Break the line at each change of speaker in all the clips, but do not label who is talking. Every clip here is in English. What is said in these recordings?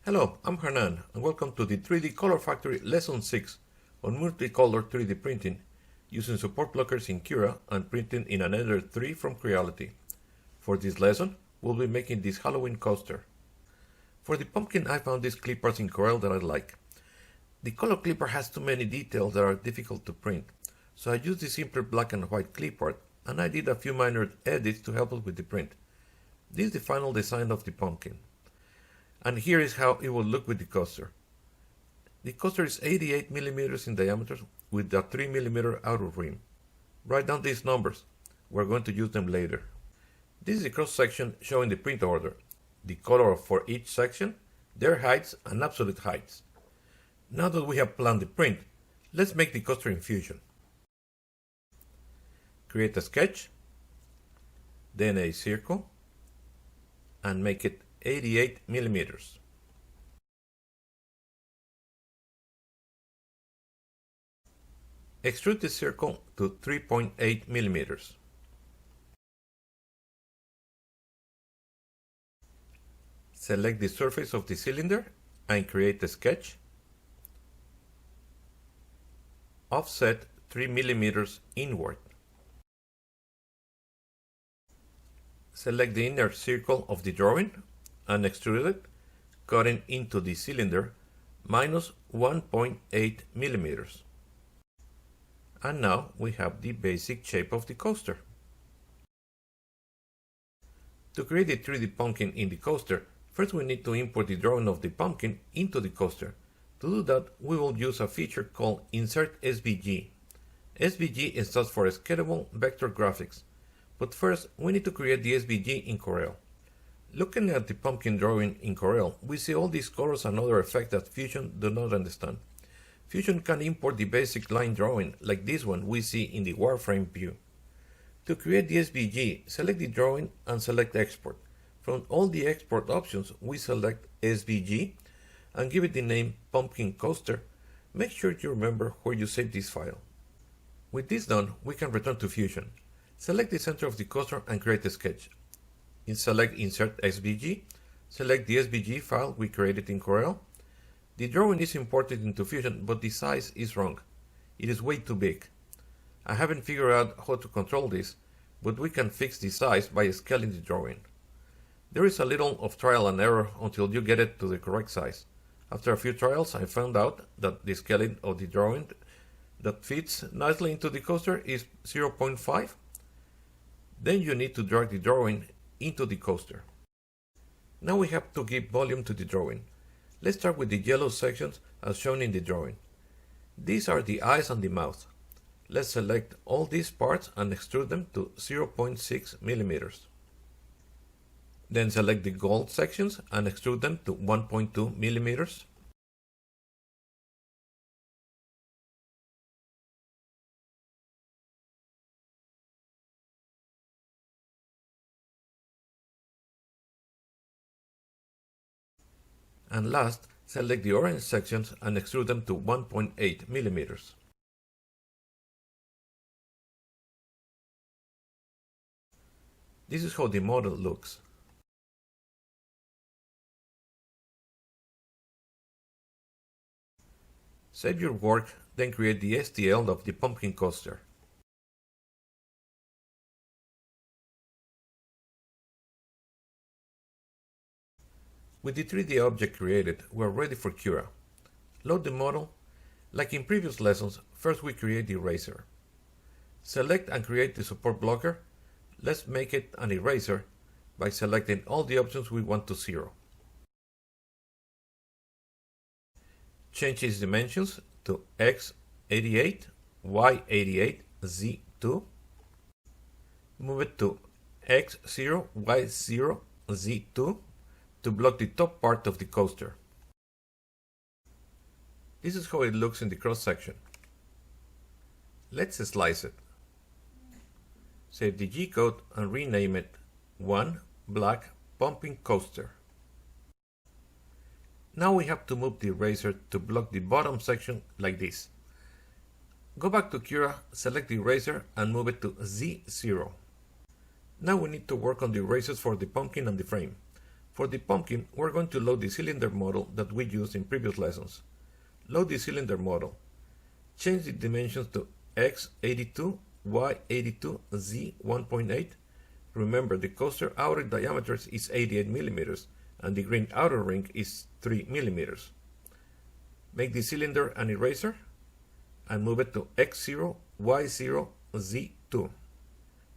Hello, I'm Hernan, and welcome to the 3D Color Factory Lesson 6 on multicolor 3D printing using support blockers in Cura and printing in an Ender 3 from Creality. For this lesson, we'll be making this Halloween coaster. For the pumpkin, I found these clippers in Corel that I like. The color clipper has too many details that are difficult to print, so I used the simpler black and white clipboard, and I did a few minor edits to help us with the print. This is the final design of the pumpkin. And here is how it will look with the coaster. The coaster is 88 mm in diameter with a 3 mm outer rim. Write down these numbers. We're going to use them later. This is the cross section showing the print order, the color for each section, their heights and absolute heights. Now that we have planned the print, let's make the coaster in Fusion. Create a sketch, then a circle, and make it 88 mm. Extrude the circle to 3.8 mm. Select the surface of the cylinder and create a sketch. Offset 3 mm inward. Select the inner circle of the drawing and extrude it, cutting into the cylinder minus 1.8 mm. And now we have the basic shape of the coaster. To create the 3D pumpkin in the coaster, first we need to import the drawing of the pumpkin into the coaster. To do that, we will use a feature called Insert SVG. SVG stands for Scalable Vector Graphics. But first, we need to create the SVG in Corel. Looking at the pumpkin drawing in Corel, we see all these colors and other effects that Fusion does not understand. Fusion can import the basic line drawing, like this one we see in the wireframe view. To create the SVG, select the drawing and select Export. From all the export options, we select SVG and give it the name Pumpkin Coaster. Make sure you remember where you save this file. With this done, we can return to Fusion. Select the center of the coaster and create a sketch. Select Insert SVG, select the SVG file we created in Corel. The drawing is imported into Fusion, but the size is wrong. It is way too big. I haven't figured out how to control this, but we can fix the size by scaling the drawing. There is a little of trial and error until you get it to the correct size. After a few trials, I found out that the scaling of the drawing that fits nicely into the coaster is 0.5. Then you need to drag the drawing into the coaster. Now we have to give volume to the drawing. Let's start with the yellow sections as shown in the drawing. These are the eyes and the mouth. Let's select all these parts and extrude them to 0.6 mm. Then select the gold sections and extrude them to 1.2 mm. And last, select the orange sections and extrude them to 1.8 mm. This is how the model looks. Save your work, then create the STL of the pumpkin coaster. With the 3D object created, we are ready for Cura. Load the model. Like in previous lessons, first we create the eraser. Select and create the support blocker. Let's make it an eraser by selecting all the options we want to 0. Change its dimensions to x88, y88, z2. Move it to x0, y0, z2. To block the top part of the coaster. This is how it looks in the cross section. Let's slice it. Save the G-code and rename it 1 Black Pumpkin Coaster. Now we have to move the eraser to block the bottom section like this. Go back to Cura, select the eraser and move it to Z0. Now we need to work on the erasers for the pumpkin and the frame. For the pumpkin, we're going to load the cylinder model that we used in previous lessons. Load the cylinder model. Change the dimensions to x82, y82, z 1.8. Remember, the coaster outer diameter is 88 millimeters and the green outer ring is 3 millimeters. Make the cylinder an eraser and move it to x0, y0, z2.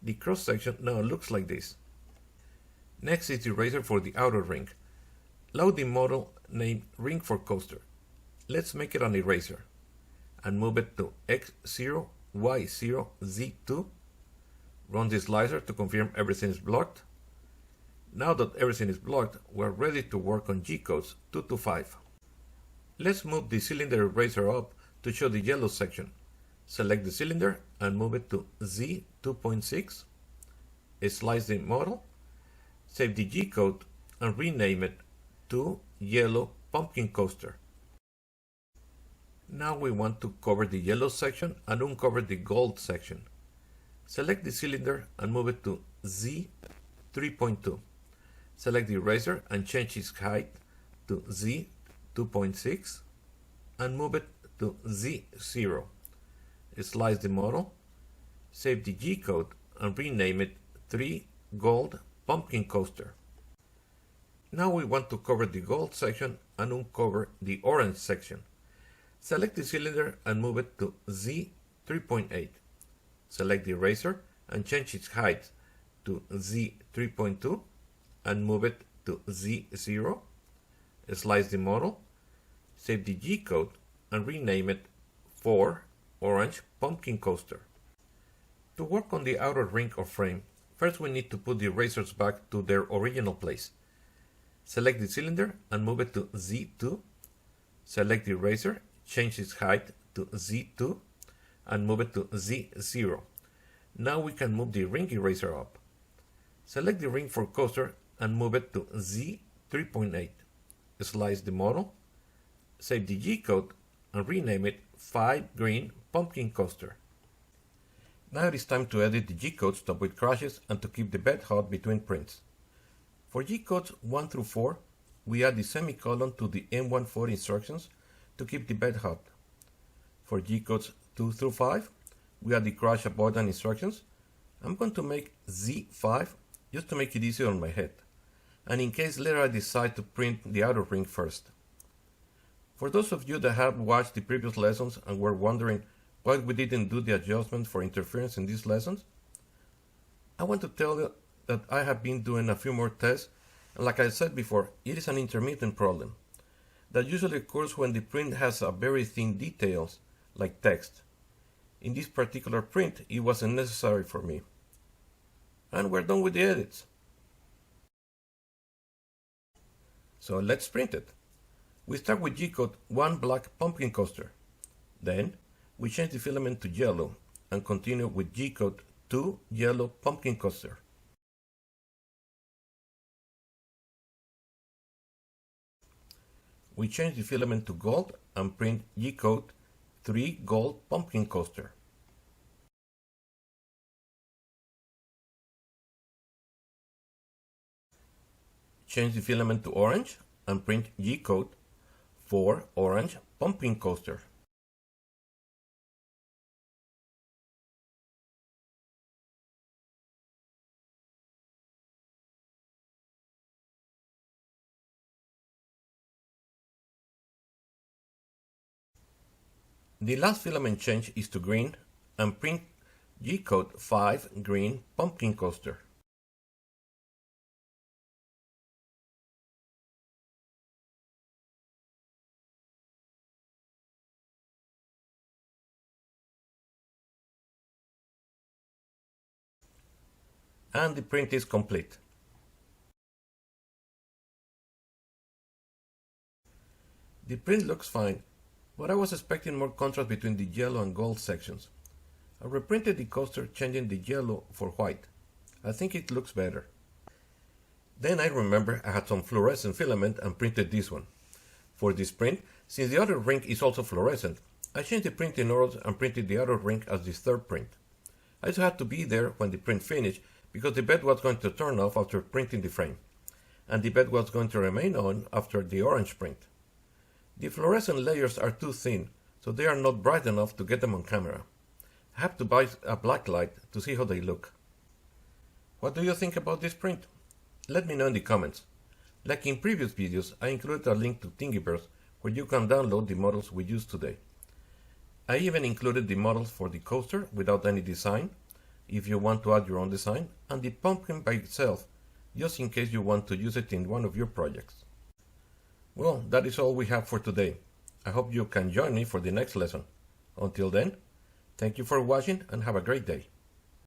The cross section now looks like this. Next is the eraser for the outer ring. Load the model named Ring for Coaster. Let's make it an eraser and move it to x0, y0, z2. Run the slicer to confirm everything is blocked. Now that everything is blocked, we're ready to work on G-codes 2 to 5. Let's move the cylinder eraser up to show the yellow section. Select the cylinder and move it to Z 2.6. Slice the model, save the G-code and rename it to Yellow Pumpkin Coaster. Now we want to cover the yellow section and uncover the gold section. Select the cylinder and move it to Z 3.2. Select the eraser and change its height to Z 2.6 and move it to Z0. Slice the model, save the G-code and rename it 3 Gold Pumpkin Coaster. Now we want to cover the gold section and uncover the orange section. Select the cylinder and move it to Z 3.8. Select the eraser and change its height to Z 3.2 and move it to Z0. Slice the model, save the G-code and rename it 4 Orange Pumpkin Coaster. To work on the outer ring or frame, first we need to put the erasers back to their original place. Select the cylinder and move it to Z2. Select the eraser, change its height to Z2 and move it to Z0. Now we can move the ring eraser up. Select the ring for coaster and move it to Z 3.8. Slice the model, save the G-code and rename it 5 Green Pumpkin Coaster. Now it is time to edit the G-codes to avoid crashes and to keep the bed hot between prints. For G-codes 1 through 4, we add the semicolon to the M14 instructions to keep the bed hot. For G-codes 2 through 5, we add the crash avoidance instructions. I'm going to make Z5 just to make it easier on my head, and in case later I decide to print the outer ring first. For those of you that have watched the previous lessons and were wondering why we didn't do the adjustment for interference in these lessons, I want to tell you that I have been doing a few more tests, and like I said before, it is an intermittent problem that usually occurs when the print has a very thin details like text. In this particular print, it wasn't necessary for me. And we're done with the edits. So let's print it. We start with G-code 1 Black Pumpkin Coaster. Then we change the filament to yellow and continue with G-code 2 Yellow Pumpkin Coaster. We change the filament to gold and print G-code 3 Gold Pumpkin Coaster. Change the filament to orange and print G-code 4 Orange Pumpkin Coaster. The last filament change is to green and print G-code 5 Green Pumpkin Coaster. And the print is complete. The print looks fine, but I was expecting more contrast between the yellow and gold sections. I reprinted the coaster changing the yellow for white. I think it looks better. Then I remember I had some fluorescent filament and printed this one. For this print, since the outer ring is also fluorescent, I changed the printing order and printed the outer ring as the third print. I just had to be there when the print finished because the bed was going to turn off after printing the frame. and the bed was going to remain on after the orange print. The fluorescent layers are too thin, so they are not bright enough to get them on camera. I have to buy a black light to see how they look. What do you think about this print? Let me know in the comments. Like in previous videos, I included a link to Thingiverse where you can download the models we used today. I even included the models for the coaster without any design, if you want to add your own design, and the pumpkin by itself, just in case you want to use it in one of your projects. Well, that is all we have for today. I hope you can join me for the next lesson. Until then, thank you for watching and have a great day.